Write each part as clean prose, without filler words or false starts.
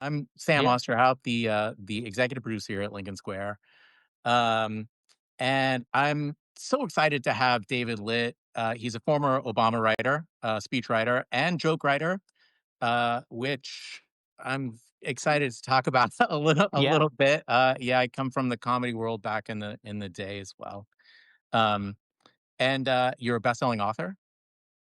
I'm Sam Yeah. Osterhout, the executive producer here at Lincoln Square, um, and I'm so excited to have David Litt. He's a former Obama writer, speechwriter, and joke writer, which I'm excited to talk about a Yeah. little bit. Yeah, I come from the comedy world back in the day as well. Um, and you're a best-selling author.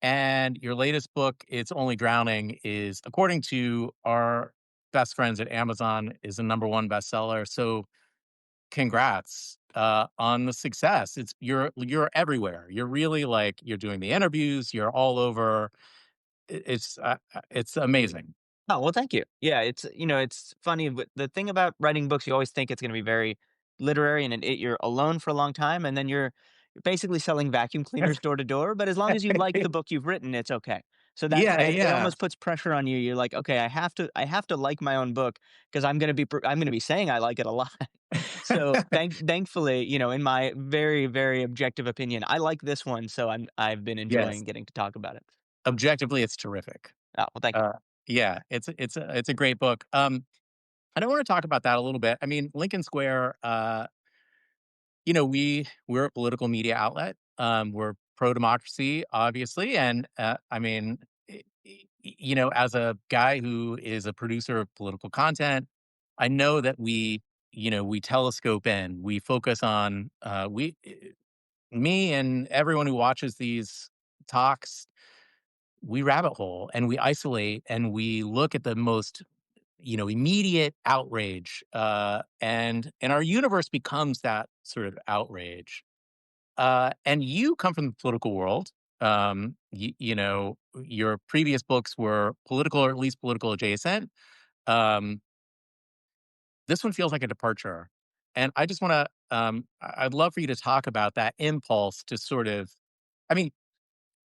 And your latest book, It's Only Drowning, is, according to our best friends at Amazon, is a number one bestseller. So congrats on the success. You're everywhere. You're really like you're doing the interviews. You're all over. It's amazing. Oh, well, thank you. Yeah, it's funny, but the thing about writing books, you always think it's gonna be very literary and you're alone for a long time, and then you're basically selling vacuum cleaners door to door, but as long as you like the book you've written, it's okay. So that's Yeah, it yeah. almost puts pressure on you. You're like, "Okay, I have to like my own book because I'm gonna be saying I like it a lot." So, thankfully, in my very, very objective opinion, I like this one, so I've been Yes. enjoying getting to talk about it. Objectively, it's terrific. Oh, well, thank you. Uh, yeah, it's a great book. And I want to talk about that a little bit. I mean, Lincoln Square. We're a political media outlet. We're pro democracy, obviously, and I mean, as a guy who is a producer of political content, I know that we telescope in, we focus on me and everyone who watches these talks, we rabbit hole and we isolate and we look at the most immediate outrage, and our universe becomes that sort of outrage. And you come from the political world. Your previous books were political or at least political adjacent. Um, this one feels like a departure, and I just want to. I'd love for you to talk about that impulse to sort of. I mean,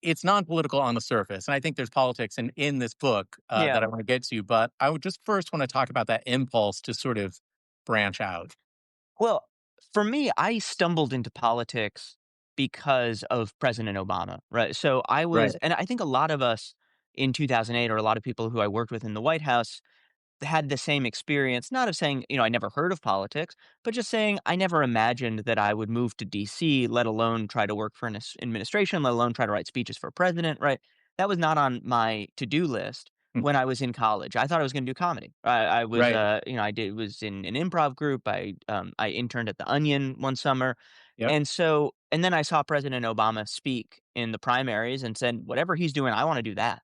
it's non-political on the surface, and I think there's politics in this book, Yeah. that I wanna get to, but I would just first wanna talk about that impulse to sort of branch out. Well, for me, I stumbled into politics because of President Obama, right? So I Right. was, and I think a lot of us in 2008, or a lot of people who I worked with in the White House, had the same experience, not of saying, I never heard of politics, but just saying I never imagined that I would move to DC, let alone try to work for an administration, let alone try to write speeches for president, right? That was not on my to-do list Mm, when I was in college. I thought I was going to do comedy. I was, right. I did was in an improv group. I interned at the Onion one summer, Yep. and then I saw President Obama speak in the primaries and said, whatever he's doing, I want to do that,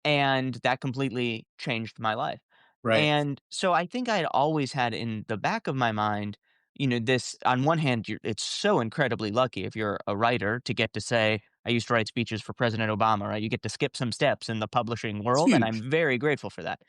and that completely changed my life. Right. And so I think I had always had in the back of my mind, this on one hand, it's so incredibly lucky if you're a writer to get to say, I used to write speeches for President Obama, right? You get to skip some steps in the publishing It's world. And I'm huge. very grateful for that.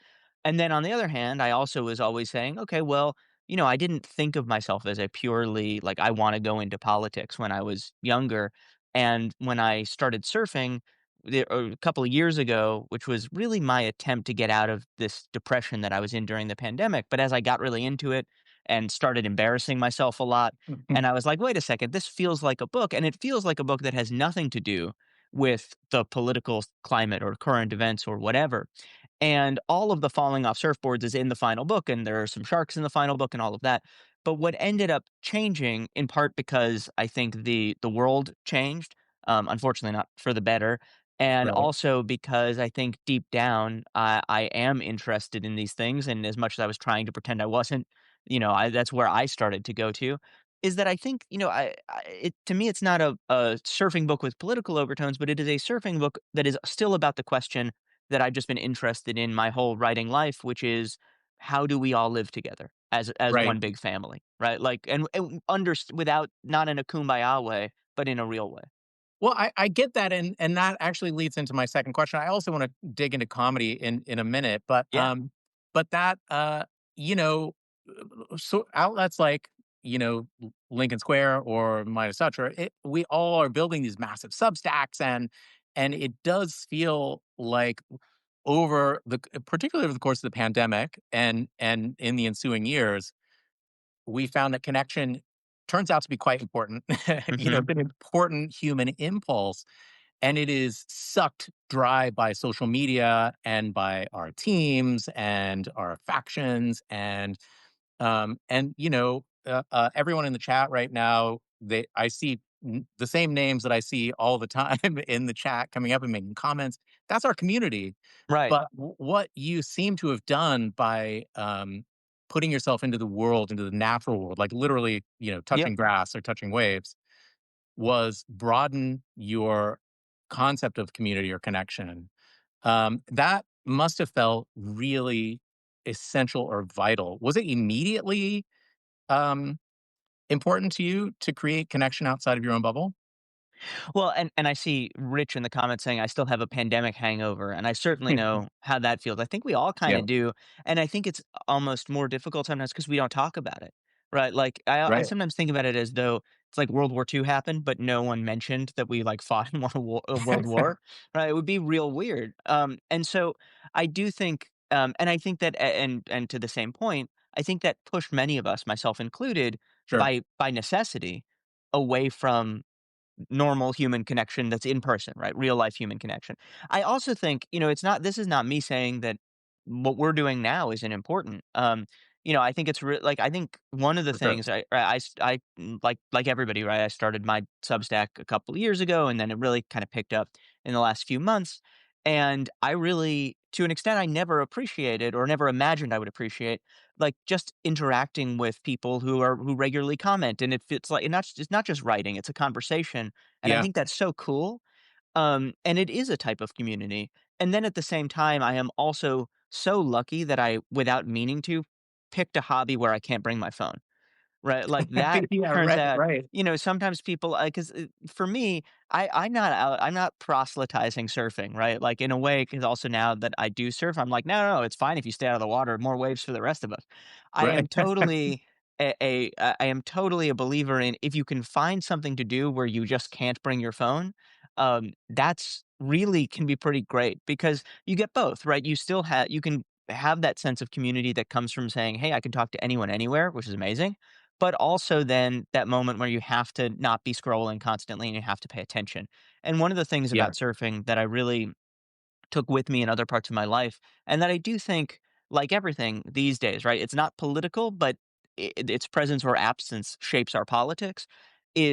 And then on the other hand, I also was always saying, okay, well, I didn't think of myself as a purely like I want to go into politics when I was younger. And when I started surfing, a couple of years ago, which was really my attempt to get out of this depression that I was in during the pandemic. But as I got really into it and started embarrassing myself a lot, Mhm. and I was like, wait a second, this feels like a book. And it feels like a book that has nothing to do with the political climate or current events or whatever. And all of the falling off surfboards is in the final book, and there are some sharks in the final book and all of that. But what ended up changing, in part because I think the world changed, unfortunately not for the better, and Right. also because I think deep down, I am interested in these things, and as much as I was trying to pretend I wasn't, that's where I started to go to, is that I think, to me, it's not a surfing book with political overtones, but it is a surfing book that is still about the question that I've just been interested in my whole writing life, which is how do we all live together as Right. one big family, right? Like, and without not in a kumbaya way, but in a real way. Well, I get that, and that actually leads into my second question. I also wanna dig into comedy in a minute, Yeah, but that, you know, so outlets like, Lincoln Square or Midas Touch, we all are building these massive Substacks, and it does feel like over particularly over the course of the pandemic and in the ensuing years, we found that connection turns out to be quite important. hmm It's an important human impulse. and it is sucked dry by social media and by our teams and our factions and everyone in the chat right now, I see the same names that I see all the time in the chat coming up and making comments. That's our community. Right. But what you seem to have done by putting yourself into the world, into the natural world, like literally, Yep. touching grass or touching waves, was broaden your concept of community or connection. That must have felt really essential or vital. Was it immediately um, important to you to create connection outside of your own bubble? Well, and I see Rich in the comments saying, "I still have a pandemic hangover," and I certainly know how that feels. I think we all Yeah, kinda do, and I think it's almost more difficult sometimes because we don't talk about it, right? Like, I right. sometimes think about it as though it's like World War II happened, but no one mentioned that we, like, fought in a world war, right? It would be real weird, and so I do think, and I think that and to the same point, I think that pushed many of us, myself included, Sure, by necessity, away from normal human connection that's in person, right? Real life human connection. I also think, it's not this is not me saying that what we're doing now isn't important. I think like I think one of the for sure. things like everybody, right? I started my Substack a couple of years ago and then it really kind of picked up in the last few months. And I really, to an extent I never appreciated or never imagined I would appreciate, like just interacting with people who regularly comment, and it's like, and it's not just writing, it's a conversation, and I Yeah. think that's so cool. And it is a type of community. And then at the same time, I am also so lucky that I, without meaning to, picked a hobby where I can't bring my phone. Right, like, that Yeah, turns right, out, right, sometimes people, because for me, I'm not proselytizing surfing, right? Like, in a way, because also now that I do surf, I'm like, "No, no, no, it's fine if you stay out of the water, more waves for the rest of us." I am right. totally I am totally a believer in if you can find something to do where you just can't bring your phone, that's really can be pretty great because you get both, right? You can have that sense of community that comes from saying, "Hey, I can talk to anyone anywhere," which is amazing, but also then that moment where you have to not be scrolling constantly and you have to pay attention. And one of the things Yeah, about surfing that I really took with me in other parts of my life, and that I do think, like everything these days, right? It's not political, but its presence or absence shapes our politics.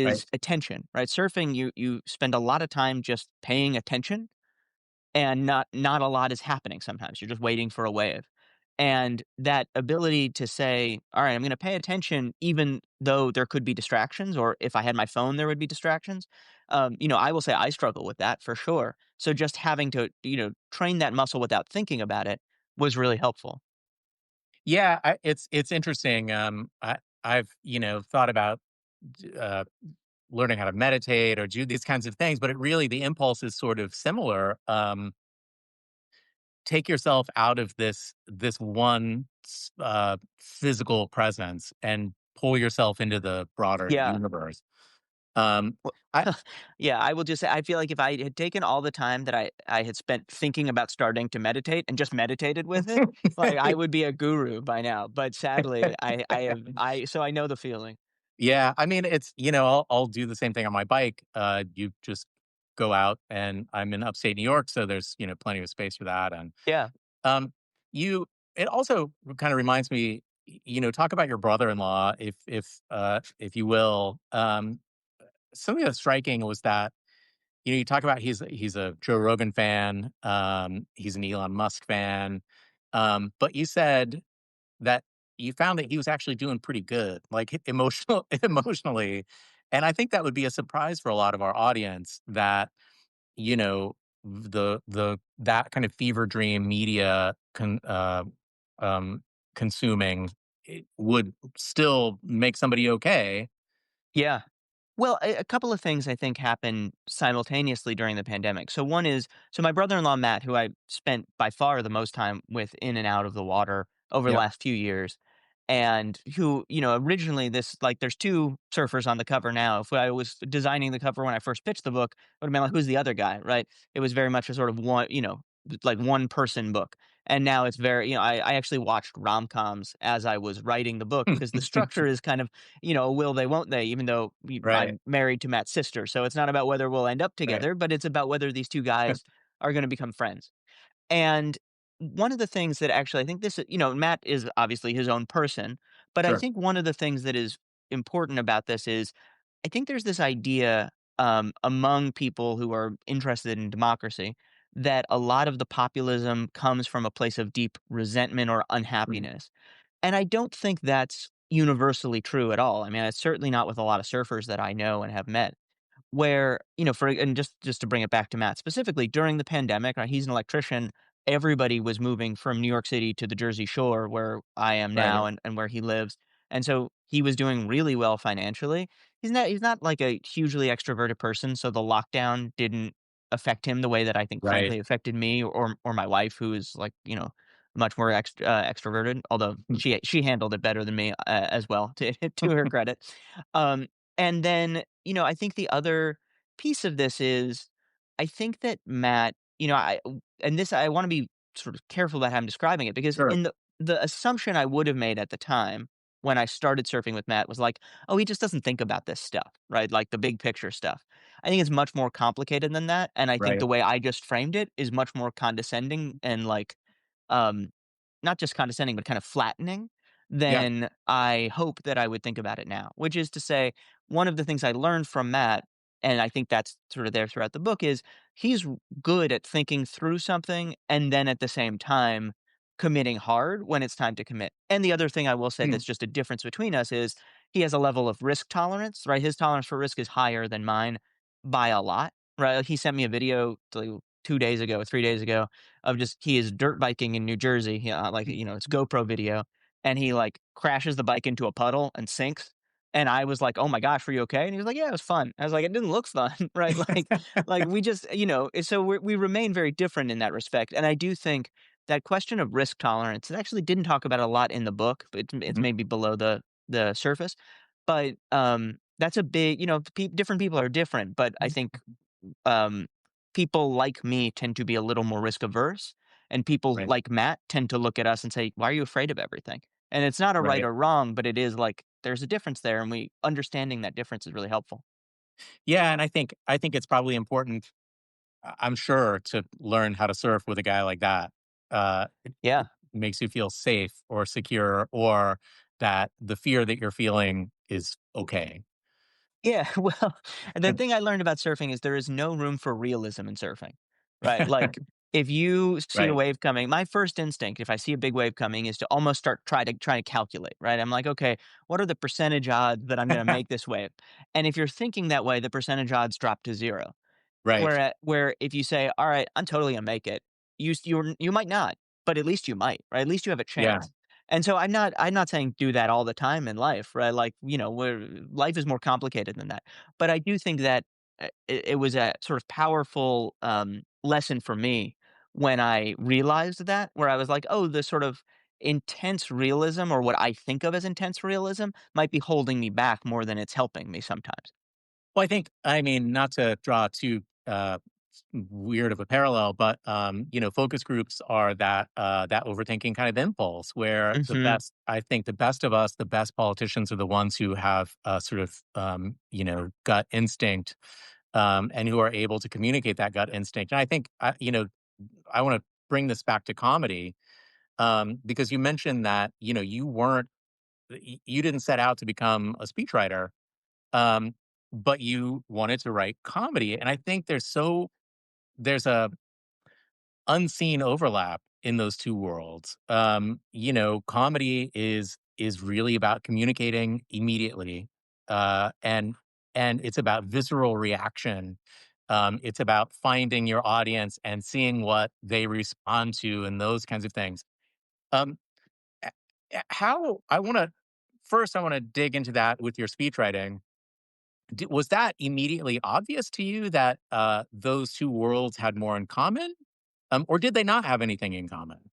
right. Is attention, right? Surfing, you spend a lot of time just paying attention and not a lot is happening sometimes, you're just waiting for a wave. And that ability to say, "Alright, I'm gonna pay attention even though there could be distractions, or if I had my phone, there would be distractions." I will say I struggle with that for sure. So just having to, train that muscle without thinking about it was really helpful. Yeah, it's interesting. I've thought about uh, learning how to meditate or do these kinds of things, but the impulse is sort of similar. Take yourself out of this one physical presence and pull yourself into the broader Yeah. universe. Um, Well, I yeah, I will just say I feel like if I had taken all the time that I had spent thinking about starting to meditate and just meditated with it, like, I would be a guru by now, but sadly, so I know the feeling. Yeah, I mean, I'll do the same thing on my bike. You just go out, and I'm in upstate New York, so there's plenty of space for that. And Yeah. um, you, it also kind of reminds me, talk about your brother-in-law, if you will. Something that's striking was that you talk about he's a Joe Rogan fan, he's an Elon Musk fan, but you said that you found that he was actually doing pretty good, like, emotionally, and I think that would be a surprise for a lot of our audience that, you know, the that kind of fever dream media um, consuming, would still make somebody okay. Yeah. Well, a couple of things I think happened simultaneously during the pandemic. So one is, so my brother-in-law Matt, who I spent by far the most time with in and out of the water over the Yeah, last few years, and who, originally this like there's two surfers on the cover now. If I was designing the cover when I first pitched the book, it would have been like, who's the other guy, right? It was very much a sort of one, like one person book. And now it's very, I actually watched rom-coms as I was writing the book because the structure is kind of, will they, won't they, even though Right, I'm married to Matt's sister. So it's not about whether we'll end up right. together, but it's about whether these two guys are going to become friends. And one of the things that actually I think this, Matt is obviously his own person, but I Sure. think one of the things that is important about this is I think there's this idea among people who are interested in democracy that a lot of the populism comes from a place of deep resentment or Mhm. unhappiness. And I don't think that's universally true at all. I mean, it's certainly not with a lot of surfers that I know and have met. Where, for and just to bring it back to Matt specifically, during the pandemic, he's an electrician, everybody was moving from New York City to the Jersey Shore where I am now Right, and where he lives, and so he was doing really well financially. He's not like a hugely extroverted person, so the lockdown didn't affect him the way that I think right. frankly affected me or my wife who is like, much more extroverted, although Mm, she handled it better than me, as well, to her credit. Um, and then, I think the other piece of this is I think that Matt, and this I want to be sort of careful about how I'm describing it because sure. in the assumption I would have made at the time when I started surfing with Matt was like, oh, he just doesn't think about this stuff, right? Like the big picture stuff. I think it's much more complicated than that. And I think Right. the way I just framed it is much more condescending and like um not just condescending, but kind of flattening Yeah. than I hope that I would think about it now, which is to say, one of the things I learned from Matt, and I think that's sort of there throughout the book, is he's good at thinking through something and then at the same time committing hard when it's time to commit. And the other thing I will say Mm, that's just a difference between us is he has a level of risk tolerance, right? His tolerance for risk is higher than mine by a lot, right? Like, he sent me a video like 2 days ago, 3 days ago of just he is dirt biking in New Jersey, like, mm. it's GoPro video, and he, like, crashes the bike into a puddle and sinks, and I was like, "Oh my gosh, were you okay?" And he was like, "Yeah, it was fun." I was like, "It didn't look fun," right? Like, we just, so we remain very different in that respect, and I do think that question of risk tolerance, it actually didn't talk about a lot in the book, but it's Mhm. maybe below the surface, but, that's a big, different people are different, but I think um, people like me tend to be a little more risk averse, and people Right, like Matt tend to look at us and say, "Why are you afraid of everything?" And it's not a right right. or wrong, but it is like there's a difference there, and we understanding that difference is really helpful. Yeah, and I think it's probably important, I'm sure, to learn how to surf with a guy like that. It Yeah. makes you feel safe or secure or that the fear that you're feeling is okay. Yeah, well, the And thing I learned about surfing is there is no room for realism in surfing, right? Like, if you see a right. wave coming, my first instinct, if I see a big wave coming, is to almost try to calculate, right? I'm like, okay, what are the percentage odds that I'm going to make this wave? And if you're thinking that way, the percentage odds drop to zero. Right. Where if you say, "All right, I'm totally gonna make it," you might not, but at least you might, right? At least you have a Yeah. chance. And so I'm not saying do that all the time in life, right? Like, where life is more complicated than that. But I do think that it was a sort of powerful lesson for me when I realized that, where I was like, oh, the sort of intense realism or what I think of as intense realism might be holding me back more than it's helping me sometimes. Well, I mean, not to draw too weird of a parallel, but focus groups are that overthinking kind of impulse where Hmm. I think the best of us, the best politicians are the ones who have sort of gut instinct, and who are able to communicate that gut instinct. And I think I want to bring this back to comedy, because you mentioned that you didn't set out to become a speechwriter, um, but you wanted to write comedy. And I think there's a unseen overlap in those two worlds. Comedy is really about communicating immediately, and it's about visceral reaction. It's about finding your audience and seeing what they respond to and those kinds of things. Um, a- how I want to first I want to dig into that with your speech writing. Was that immediately obvious to you that, those 2 worlds had more in common? Or did they not have anything in common?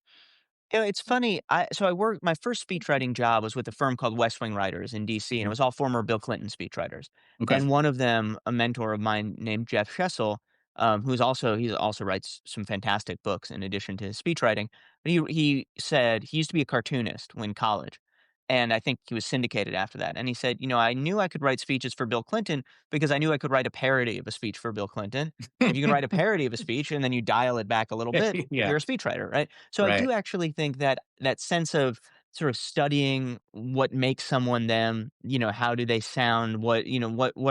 It's funny. I worked my first speechwriting job was with a firm called West Wing Writers in DC, and it Mhm. was all former Bill Clinton speechwriters. Okay. And one of them, a mentor of mine named Jeff Shessel, he also writes some fantastic books in addition to his speechwriting. He said he used to be a cartoonist when college, and I think he was syndicated after that, and he said, "You know, I knew I could write speeches for Bill Clinton because I knew I could write a parody of a speech for Bill Clinton. If you can write a parody of a speech and then you dial it back a little bit, Yeah, you're a speechwriter, right?" So I right. do actually think that that sense of sort of studying what makes someone them, how do they sound, what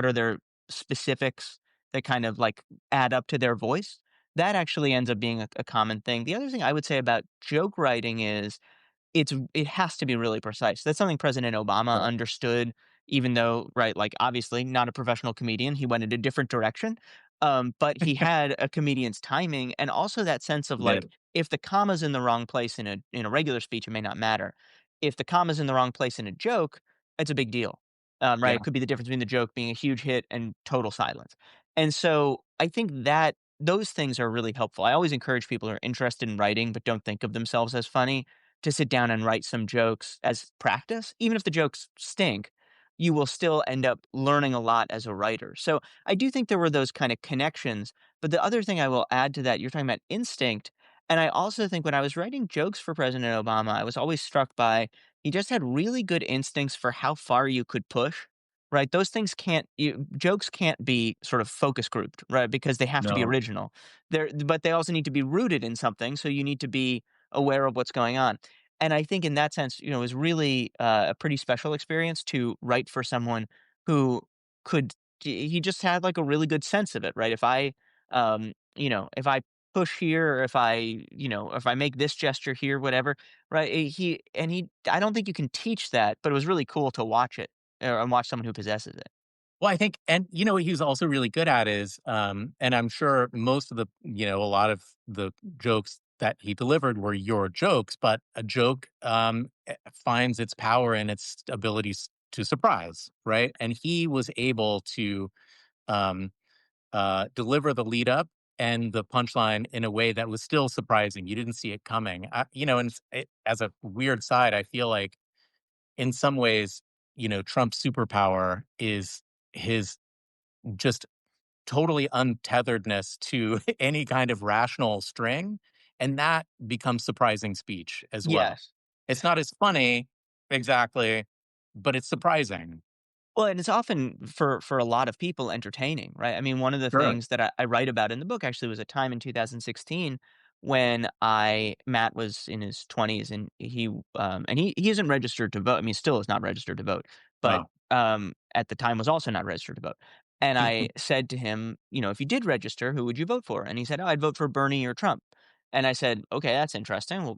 are their specifics that kind of like add up to their voice, that actually ends up being a common thing. The other thing I would say about joke writing is it has to be really precise. That's something President Obama Right. understood, even though, right, like, obviously not a professional comedian, he went in a different direction, but he had a comedian's timing and also that sense of, He like, did. if the comma's in the wrong place in a regular speech, it may not matter. If the comma's in the wrong place in a joke, it's a big deal, right? Yeah. It could be the difference between the joke being a huge hit and total silence. And so, I think that those things are really helpful. I always encourage people who are interested in writing but don't think of themselves as funny to sit down and write some jokes as practice. Even if the jokes stink, you will still end up learning a lot as a writer. So I do think there were those kind of connections. But the other thing I will add to that, you're talking about instinct. And I also think when I was writing jokes for President Obama, I was always struck by he just had really good instincts for how far you could push. Right, those things jokes can't be sort of focus grouped, right? Because they have to be No. original. But they also need to be rooted in something. So you need to be aware of what's going on. And I think in that sense, it was really a pretty special experience to write for someone who could, he just had like a really good sense of it, right? If I push here or if I make this gesture here, whatever, right? I don't think you can teach that, but it was really cool to watch it and watch someone who possesses it. Well, I think and what he's also really good at is, and I'm sure most of the a lot of the jokes that he delivered were your jokes, but a joke, finds its power in its abilities to surprise, right? And he was able to, um, deliver the lead up and the punchline in a way that was still surprising. You didn't see it coming. And as a weird side, I feel like in some ways, Trump's superpower is his just totally untetheredness to any kind of rational string, and that becomes surprising speech as well. Yes. It's not as funny exactly, but it's surprising. Well, and it's often for a lot of people entertaining, right? I mean, one of the Sure. things that I write about in the book actually was a time in 2016 when Matt was in his 20s and he isn't registered to vote. I mean, still is not registered to vote, but Oh. at the time was also not registered to vote. And I said to him, if you did register, who would you vote for? And he said, "Oh, I'd vote for Bernie or Trump." And I said, "Okay, that's interesting. Well,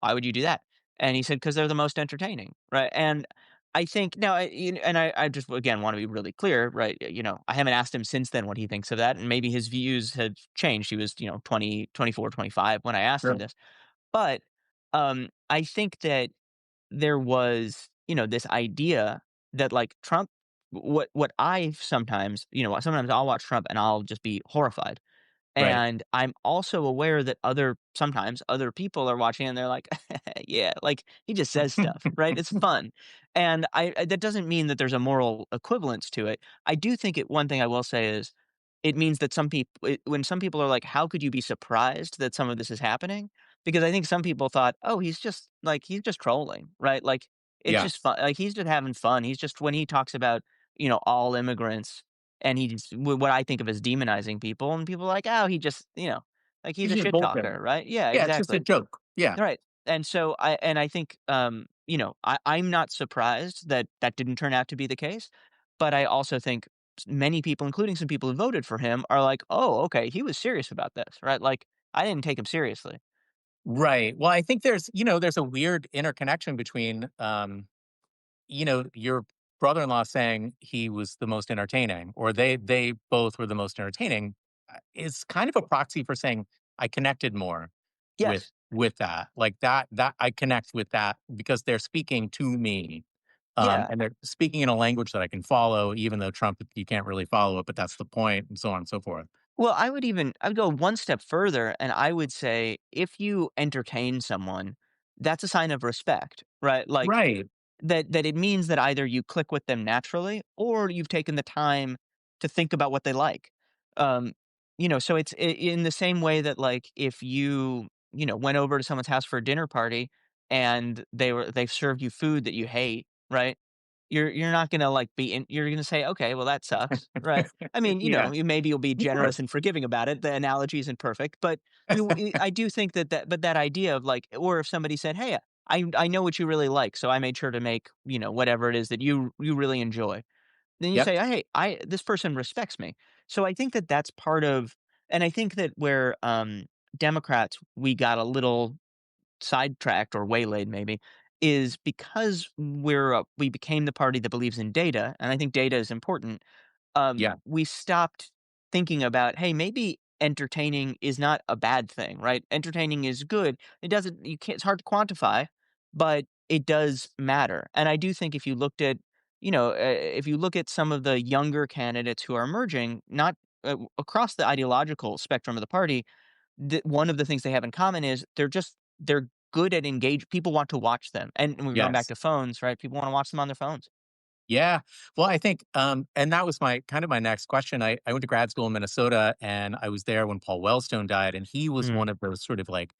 why would you do that?" And he said, "Because they're the most entertaining, right?" And I think now, and I just again want to be really clear, right? I haven't asked him since then what he thinks of that, and maybe his views have changed. He was, 20, 24, 25 when I asked him Sure. this, but I think that there was, this idea that like Trump, what I sometimes, sometimes I'll watch Trump and I'll just be horrified Right. and I'm also aware that sometimes other people are watching and they're like, yeah, like he just says stuff, right? It's fun. And that doesn't mean that there's a moral equivalence to it. I do think one thing I will say is it means that when some people are like, how could you be surprised that some of this is happening? Because I think some people thought, oh, he's just trolling, right? Like it's just Yes. fun. Like he's just having fun. He's just, when he talks about, all immigrants and what I think of as demonizing people, and people are like, "Oh, he just, like he's He's a just shit talker," bullshitting. right? Yeah, Yeah, it's just a exactly. joke. Yeah. Right. And I think, I'm not surprised that that didn't turn out to be the case, but I also think many people, including some people who voted for him, are like, "Oh, okay, he was serious about this," right? Like I didn't take him seriously. Right. Well, I think there's a weird interconnection between, your brother-in-law saying he was the most entertaining, or they both were the most entertaining, is kind of a proxy for saying I connected more with Yes. that. Like that I connect with that because they're speaking to me. Yeah. And they're speaking in a language that I can follow, even though Trump you can't really follow it, but that's the point, and so on and so forth. Well, I would go one step further and I would say if you entertain someone, that's a sign of respect, right? Like Right. that it means that either you click with them naturally or you've taken the time to think about what they like. Um, so it's in the same way that like if you went over to someone's house for a dinner party and they've served you food that you hate, right? You're not gonna, like, you're gonna say, "Okay, well, that sucks," right? I mean, Yeah, you'll be of generous course. and forgiving about it. The analogy isn't perfect, but I do think that idea of, like, or if somebody said, "Hey, I know what you really like, so I made sure to make, whatever it is that you really enjoy." Then you Yep. say, "Hey, I this person respects me." So I think that that's part of, and I think that where, Democrats, we got a little sidetracked or waylaid maybe, is because we became the party that believes in data, and I think data is important. Yeah. We stopped thinking about, hey, maybe entertaining is not a bad thing, right? Entertaining is good. It doesn't, you can't, it's hard to quantify, but it does matter. And I do think if you looked at, if you look at some of the younger candidates who are emerging, not across the ideological spectrum of the party, one of the things they have in common is they're good at engage. People want to watch them, and we're going back Yes. to phones, right? People want to watch them on their phones. Yeah. Well, I think, and that was my kind of my next question. I went to grad school in Minnesota, and I was there when Paul Wellstone died, and he was Mm. one of those sort of like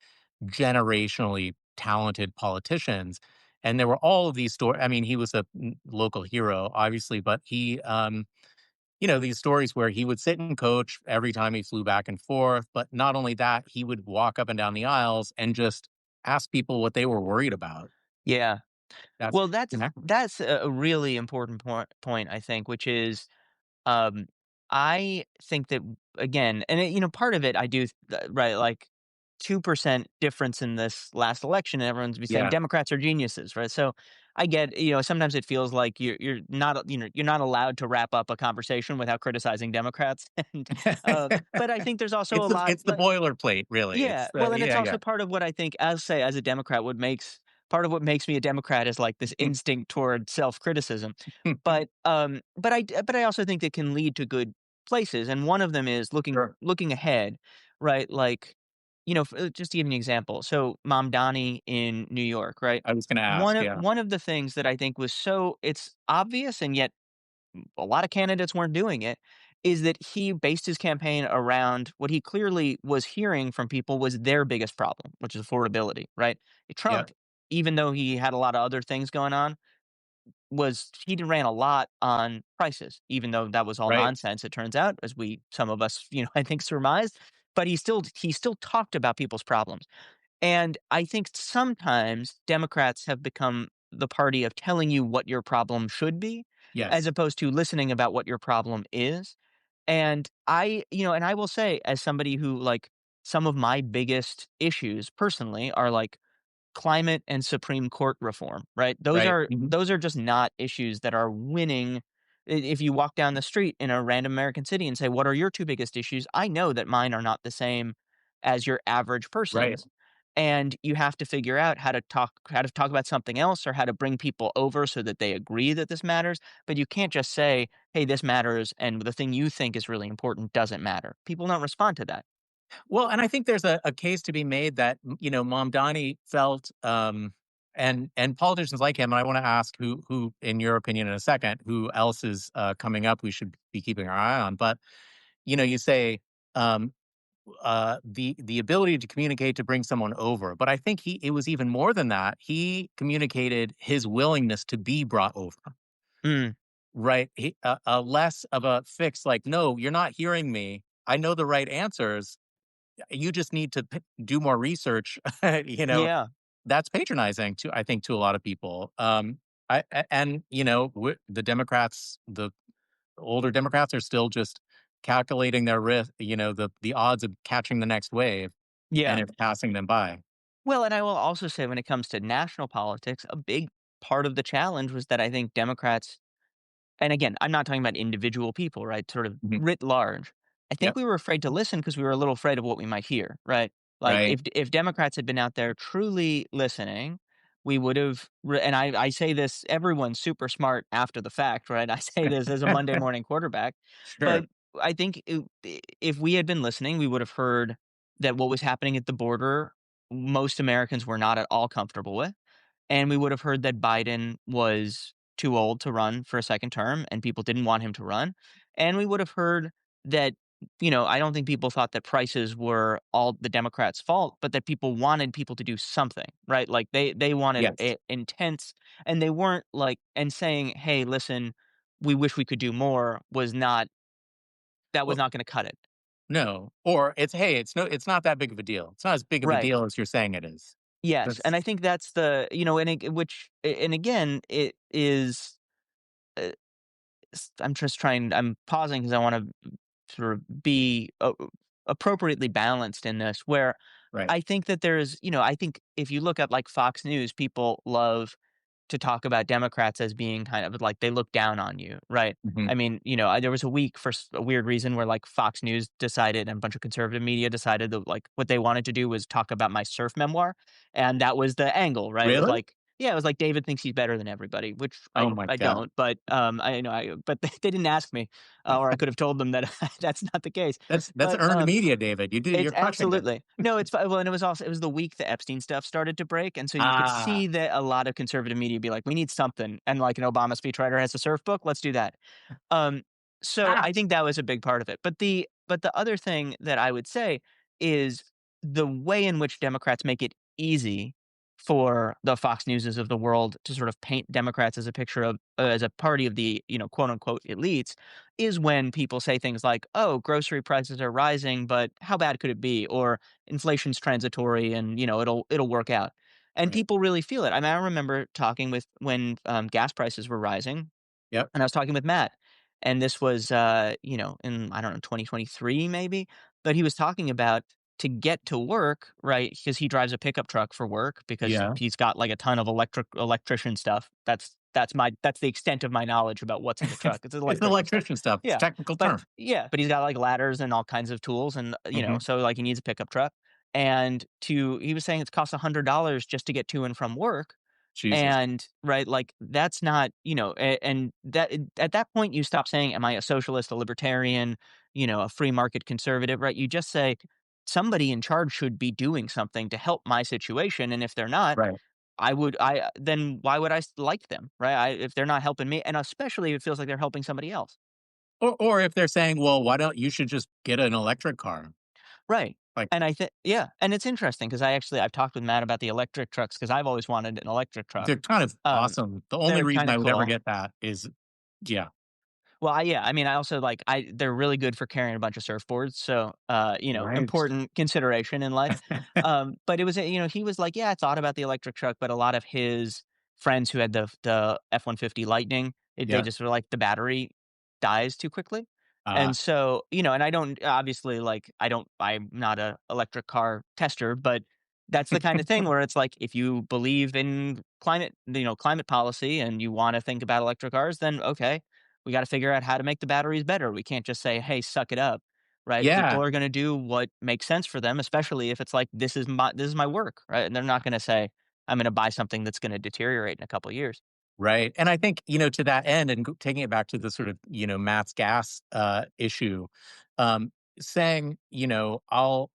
generationally talented politicians. And there were all of these stories. I mean, he was a local hero, obviously, but these stories where he would sit and coach every time he flew back and forth. But not only that, he would walk up and down the aisles and just ask people what they were worried about. Yeah. That's, Well, you know, that's a really important point, I think, which is, um, I think that, again, and part of it I do right, like 2% difference in this last election, and everyone's be saying yeah. Democrats are geniuses, right? So I get, sometimes it feels like you're not, you're not allowed to wrap up a conversation without criticizing Democrats, and but I think there's also a lot. It's the boilerplate, really. Yeah, It's well, the and it's yeah, yeah. also part of what I think, as a Democrat, what makes part of what makes me a Democrat is like this instinct toward self-criticism. But I also think that can lead to good places, and one of them is Sure. looking ahead, right? Like, just to give you an example, so Mamdani in New York, right? I was gonna One ask, of yeah. one of the things that I think was so it's obvious and yet a lot of candidates weren't doing it, is that he based his campaign around what he clearly was hearing from people was their biggest problem, which is affordability, right? Yep. Trump, even though he had a lot of other things going on, he ran a lot on prices, even though that was all Right. nonsense, it turns out, as some of us, I think surmised. But he still talked about people's problems. And I think sometimes Democrats have become the party of telling you what your problem should be, as Yes. opposed to listening about what your problem is. And I will say, as somebody who, like, some of my biggest issues personally are like climate and Supreme Court reform, right? Those Right. are Mhm. those are just not issues that are winning. If you walk down the street in a random American city and say, "What are your 2 biggest issues?" I know that mine are not the same as your average Right. person's, and you have to figure out how to talk about something else or how to bring people over so that they agree that this matters, but you can't just say, "Hey, this matters," and the thing you think is really important doesn't matter. People don't respond to that. Well, and I think there's a case to be made that, Mamdani felt, and politicians like him, and I wanna ask who, in your opinion in a second, who else is, coming up we should be keeping our eye on, but, you say, um, the ability to communicate to bring someone over, but I think it was even more than that. He communicated his willingness to be brought over, Mm, right? Less of a fix, like, "No, you're not hearing me. I know the right answers. You just need to do more research." you know, yeah. that's patronizing to, I think, to a lot of people. And the Democrats, the older Democrats, are still just calculating their risk. The odds of catching the next wave, and Yeah. it's passing them by. Well, and I will also say when it comes to national politics, a big part of the challenge was that I think Democrats, and again, I'm not talking about individual people, right? Sort of Mhm. writ large. I think Yep. we were afraid to listen because we were a little afraid of what we might hear, right? Like Right. if Democrats had been out there truly listening, we would have. And I say this, everyone's super smart after the fact, right? I say this as a Monday morning quarterback, but Sure. I think if we had been listening, we would have heard that what was happening at the border, most Americans were not at all comfortable with, and we would have heard that Biden was too old to run for a second term and people didn't want him to run. And we would have heard that I don't think people thought that prices were all the Democrats' fault, but that people wanted people to do something, right? Like they wanted Yes. intense, and they weren't like and saying, "Hey, listen, we wish we could do more," was not that was Well, not going to cut it, no. Or it's, "Hey, it's not that big of a deal. It's not as big of a right? deal as you're saying it is." Yes, and I That's think that's the and and again, it is. Uh, I'm just trying. I'm pausing because I want to sort of be appropriately balanced in this. Where right. I think that there's, I think if you look at like Fox News, people love to talk about Democrats as being kind of like they look down on you, right? Mhm. I mean, there was a week for a weird reason where like Fox News decided and a bunch of conservative media decided that like what they wanted to do was talk about my surf memoir, and that was the angle, right? It was Really? like, yeah, it was like David thinks he's better than everybody, which Oh my I god. don't, but but they didn't ask me, or I could have told them that that's not the case. That's But earned media, David. it's You're crushing it. absolutely. No, it's fi well, and it was the week the Epstein stuff started to break, and so you could Ah, see that a lot of conservative media be like, "We need something," and, like, an Obama speechwriter has a surf book, let's do that. Um, so ah, I think that was a big part of it. But the other thing that I would say is the way in which Democrats make it easy for the Fox Newses of the world to sort of paint Democrats as a picture of as a party of the, quote unquote elites is when people say things like, "Oh, grocery prices are rising, but how bad could it be?" or "Inflation's transitory and, it'll work out." And right. people really feel it. I mean, I remember talking with when gas prices were rising, Yep. and I was talking with Matt, and this was, in, I don't know, 2023 maybe, but he was talking about to get to work, right? Because he drives a pickup truck for work because Yeah. he's got like a ton of electrician stuff. That's the extent of my knowledge about what's in the truck. It's It's electrician stuff. electrician stuff. It's a Yeah. technical term. But he's got like ladders and all kinds of tools and Mhm. so like he needs a pickup truck. And he was saying it costs $100 just to get to and from work, Jesus. and, right, like, that's not, and that at that point, you stop saying, "Am I a socialist, a libertarian, a free market conservative?" Right? You just say, "Somebody in charge should be doing something to help my situation, and if they're not, Right. then why would I like them?" Right? If they're not helping me, and especially if it feels like they're helping somebody else. Or if they're saying, "Well, why don't you should just get an electric car." Right. Like, And I think, yeah, and it's interesting because I've talked with Matt about the electric trucks because I've always wanted an electric truck. they're kind of Um, awesome. The only they're reason kinda I would ever cool. get that is yeah, Well, yeah, I mean, I also like they're really good for carrying a bunch of surfboards, so right. important consideration in life. But it was he was like, yeah, I thought about the electric truck, but a lot of his friends who had the F-150 Lightning, they Yeah. just were like the battery dies too quickly, Uh, and so and I don't obviously like I'm not a electric car tester, but that's the kind of thing where it's like if you believe in climate policy and you want to think about electric cars, then okay, we got to figure out how to make the batteries better. We can't just say, "Hey, suck it up." Right? yeah, People are going to do what makes sense for them, especially if it's like this is my work, right? And they're not going to say, "I'm going to buy something that's going to deteriorate in a couple years." right. And I think, to that end and taking it back to the sort of, mass gas issue, saying, I'll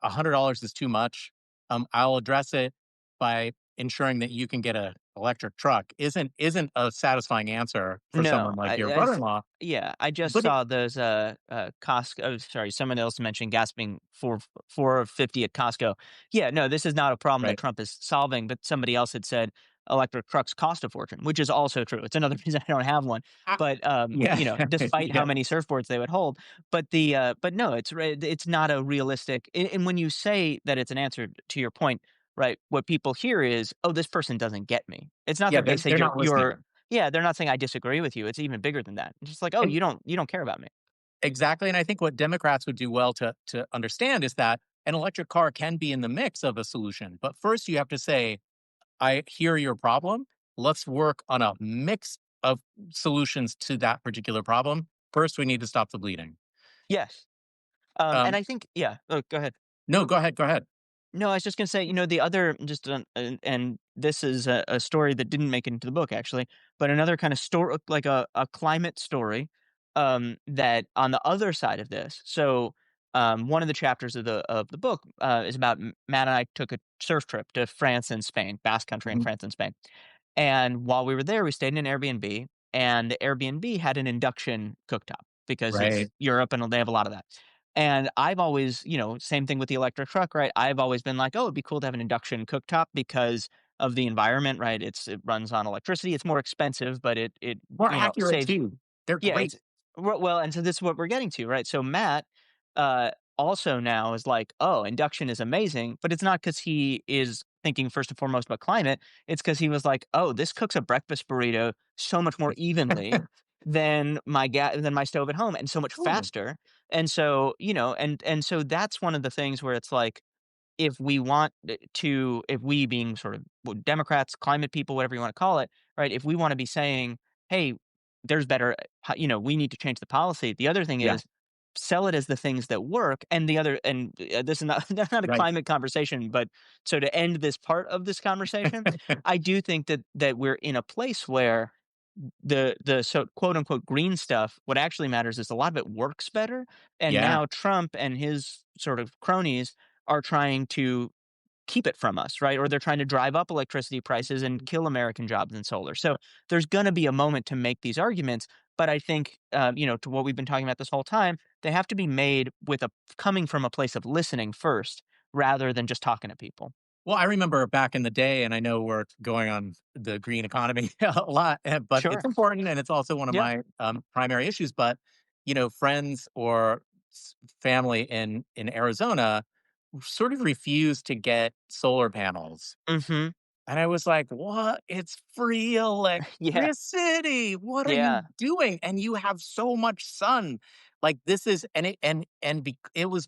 $100 is too much. I'll address it by ensuring that you can get a electric truck isn't a satisfying answer for No, someone like your brother-in-law. yeah, I just But it, saw those Costco. Oh, sorry, someone else mentioned gas being 450 at Costco. Yeah, no, this is not a problem that right. Trump is solving, but somebody else had said electric trucks cost a fortune, which is also true. It's another reason I don't have one. Ah, But yeah. despite how Yeah. many surfboards they would hold, but no, it's not a realistic. And when you say that it's an answer to your point, right? What people hear is, "Oh, this person doesn't get me." It's not Yeah, that they they're say they're not you're listening. yeah, they're not saying I disagree with you. It's even bigger than that. It's just like, "Oh, And you don't care about me." exactly, and I think what Democrats would do well to understand is that an electric car can be in the mix of a solution, but first you have to say, "I hear your problem. Let's work on a mix of solutions to that particular problem. First, we need to stop the bleeding." Yes. And Um, I think yeah. Oh, go ahead. no, go ahead, go ahead. No, I was just gonna say, the other just and this is a story that didn't make it into the book actually, but another kind of story like a climate story that on the other side of this. So one of the chapters of the book is about Matt and I took a surf trip to France and Spain, Basque Country in Mhm, France and Spain. And while we were there, we stayed in an Airbnb, and the Airbnb had an induction cooktop. because it's Right. Europe and they have a lot of that. And I've always, same thing with the electric truck, right? I've always been like, oh, it'd be cool to have an induction cooktop because of the environment, right? It runs on electricity. It's more expensive, but it More accurate saves. too. They're Yeah, great. it's well, and so this is what we're getting to, right? So Matt, also now is like, "Oh, induction is amazing," but it's not because he is thinking first and foremost about climate. It's because he was like, "Oh, this cooks a breakfast burrito so much more evenly than my stove at home, and so much Totally. faster." And so, and so that's one of the things where it's like, if we want if we being sort of Democrats, climate people, whatever you want to call it, right? If we want to be saying, hey, there's better, we need to change the policy. The other thing Yeah. is sell it as the things that work. And the other, and this is not, not a Right. climate conversation, but so to end this part of this conversation, I do think that we're in a place where the so quote unquote green stuff, what actually matters is a lot of it works better. And Yeah. now Trump and his sort of cronies are trying to keep it from us, right? Or they're trying to drive up electricity prices and kill American jobs in solar. So there's going to be a moment to make these arguments. But I think, to what we've been talking about this whole time, they have to be made with a coming from a place of listening first, rather than just talking to people. Well, I remember back in the day, and I know we're going on the green economy a lot, but it's Sure. important, and it's also one of Yeah. my primary issues. But friends or family in Arizona sort of refused to get solar panels, Hmm. and I was like, "What? It's free Yeah. electricity. What are you Yeah. doing? And you have so much sun. Like this is it was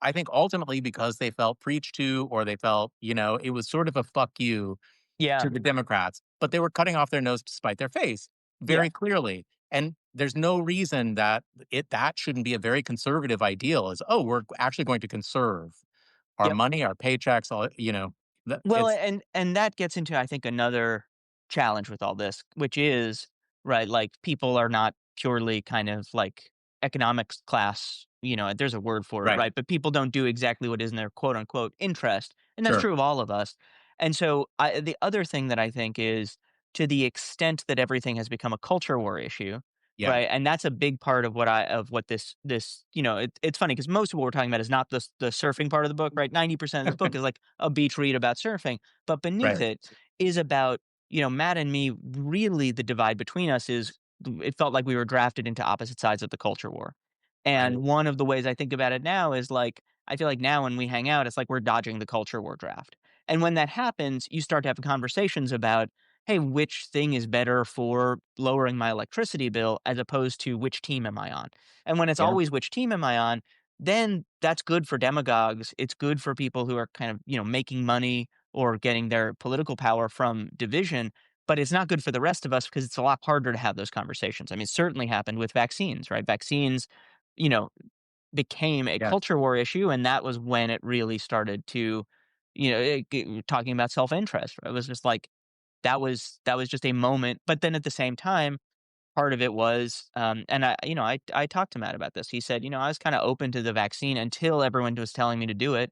I think ultimately because they felt preached to or they felt, it was sort of a fuck you Yeah. to the Democrats, but they were cutting off their nose to spite their face Yeah. very clearly. And there's no reason that that shouldn't be a very conservative ideal is, oh, we're actually going to conserve our Yep. money, our paychecks, all, that Well, it's and that gets into, I think, another challenge with all this, which is, right, like, people are not purely kind of like economics class, there's a word for it, right. right? But people don't do exactly what is in their quote unquote interest, and that's Sure. true of all of us. And so, the other thing that I think is, to the extent that everything has become a culture war issue, Yeah. right? And that's a big part of what this, it's funny because most of what we're talking about is not the surfing part of the book, right? 90% of this book is like a beach read about surfing, but beneath Right. it is about, Matt and me. Really, the divide between us is, it felt like we were drafted into opposite sides of the culture war. And Right. one of the ways I think about it now is like, I feel like now when we hang out, it's like we're dodging the culture war draft. And when that happens, you start to have conversations about, hey, which thing is better for lowering my electricity bill as opposed to which team am I on? And when it's Yeah. always which team am I on, then that's good for demagogues. It's good for people who are kind of, making money or getting their political power from division. But it's not good for the rest of us because it's a lot harder to have those conversations. I mean, it certainly happened with vaccines, right? Vaccines, you know, became a Yes. culture war issue, and that was when it really started to, talking about self interest. It was just like, that was just a moment. But then at the same time, part of it was, and I talked to Matt about this. He said, I was kind of open to the vaccine until everyone was telling me to do it,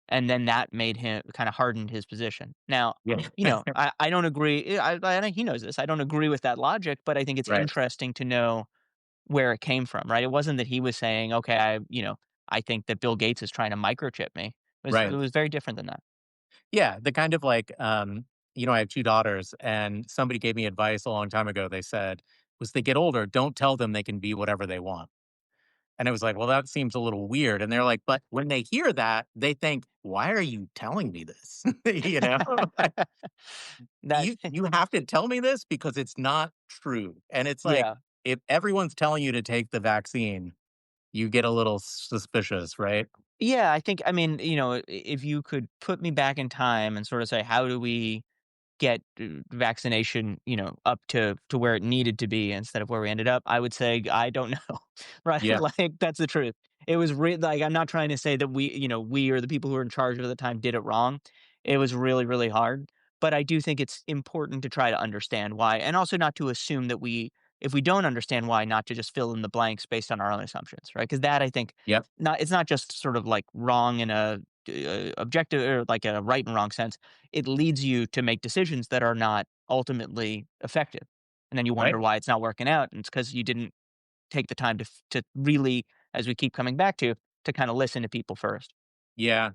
and then that made him kind of hardened his position. Now, Yeah. I don't agree. I think he knows this. I don't agree with that logic, but I think it's Right. interesting to know where it came from. Right? It wasn't that he was saying, okay, I think that Bill Gates is trying to microchip me. It Right. was very different than that. Yeah, the kind of like, I have 2 daughters, and somebody gave me advice a long time ago. They said, "As they get older, don't tell them they can be whatever they want." And it was like, "Well, that seems a little weird." And they're like, "But when they hear that, they think, 'Why are you telling me this?'" You know? that You have to tell me this because it's not true." And it's like, yeah. if everyone's telling you to take the vaccine, you get a little suspicious, right? Yeah, I think, I mean, if you could put me back in time and sort of say, how do we get vaccination, up to where it needed to be instead of where we ended up, I would say I don't know. Right? Yeah. Like, that's the truth. It was like, I'm not trying to say that we or the people who were in charge at the time did it wrong. It was really, really hard. But I do think it's important to try to understand why, and also not to assume that if we don't understand why, not to just fill in the blanks based on our own assumptions, right? Because that, I think, Yep. it's not just sort of like wrong in a objective, or like a right and wrong sense. It leads you to make decisions that are not ultimately effective. And then you Right? wonder why it's not working out. And it's because you didn't take the time to really, as we keep coming back to kind of listen to people first. Yeah.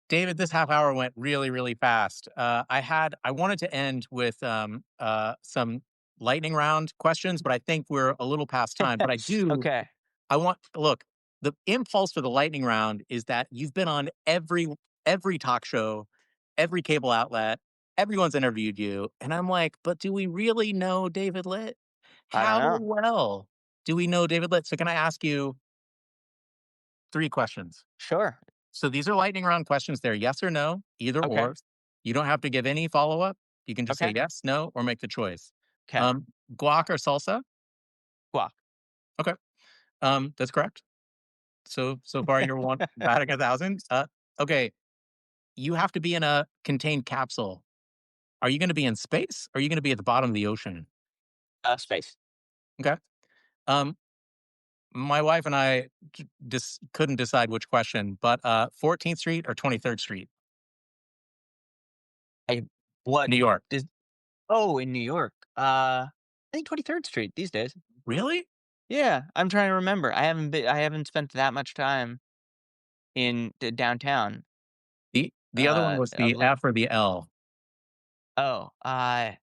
David, this half hour went really, really fast. I wanted to end with some lightning round questions, but I think we're a little past time. But Okay. I want look, the impulse for the lightning round is that you've been on every talk show, every cable outlet, everyone's interviewed you, and I'm like, but do we really know David Litt? I don't How know. well do we know David Litt? So can I ask you three questions? Sure. So these are lightning round questions. They're yes or no, either Okay. or. You don't have to give any follow up. You can just say Okay. yes, no, or make the choice. Okay. Um, Guac or salsa? Guac. Okay, that's correct. So far you're one batting 1,000. Okay, you have to be in a contained capsule. Are you going to be in space? Or are you going to be at the bottom of the ocean? Space. Okay. Um, my wife and I just couldn't decide which question, but 14th Street or 23rd Street, I what New York. does Oh, in New York. I think 23rd Street these days. Really? Yeah, I'm trying to remember. I haven't spent that much time in downtown. The other one was Of the late. F or the L. Oh, I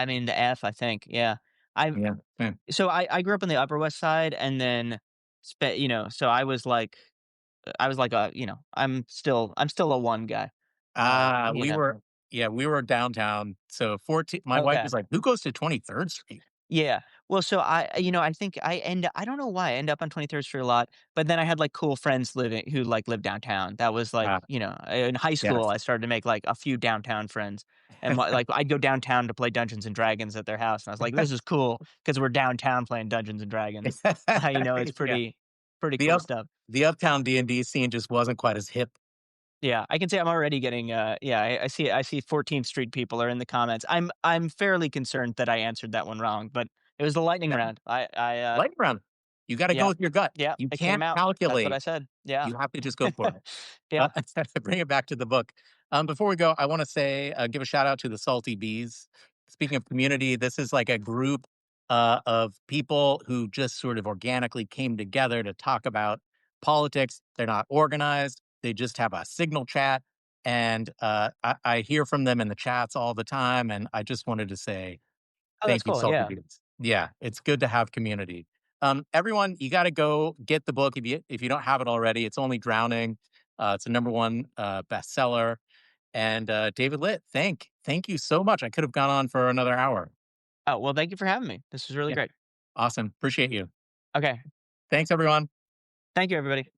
mean the F, I think. Yeah. I Yeah. So I grew up on the Upper West Side, and then so I was like a, I'm still a one guy. You We know. were yeah, we were downtown. So 14 my wife Okay. was like, "Who goes to 23rd Street?" Yeah. Well, so I think I don't know why I end up on 23rd Street a lot, but then I had like cool friends lived downtown. That was like, Ah, in high school, yes. I started to make like a few downtown friends. And like I'd go downtown to play Dungeons and Dragons at their house. And I was like, this is cool because we're downtown playing Dungeons and Dragons. It's Yeah. pretty The cool up stuff. the uptown D&D scene just wasn't quite as hip. Yeah, I can say I'm already getting yeah, I see 14th Street people are in the comments. I'm fairly concerned that I answered that one wrong, but it was the lightning Yeah, round. lightning round. You gotta go Yeah. with your gut. Yeah, You it came can't out. That's what I calculate. said. Yeah. You have to just go for it. Uh, Yeah. bring it back to the book. Before we go, I wanna say, give a shout out to the Salty Bees. Speaking of community, this is like a group, of people who just sort of organically came together to talk about politics. They're not organized. They just have a signal chat, and, I hear from them in the chats all the time, and I just wanted to say Oh, that's thank you, cool. Salty Yeah. Beans. Yeah, it's good to have community. Everyone, you got to go get the book if you don't have it already. It's only Drowning. It's a number one bestseller. And David Litt, thank you so much. I could have gone on for another hour. Oh, well, thank you for having me. This was really Yeah, great. awesome. Appreciate you. Okay. Thanks, everyone. Thank you, everybody.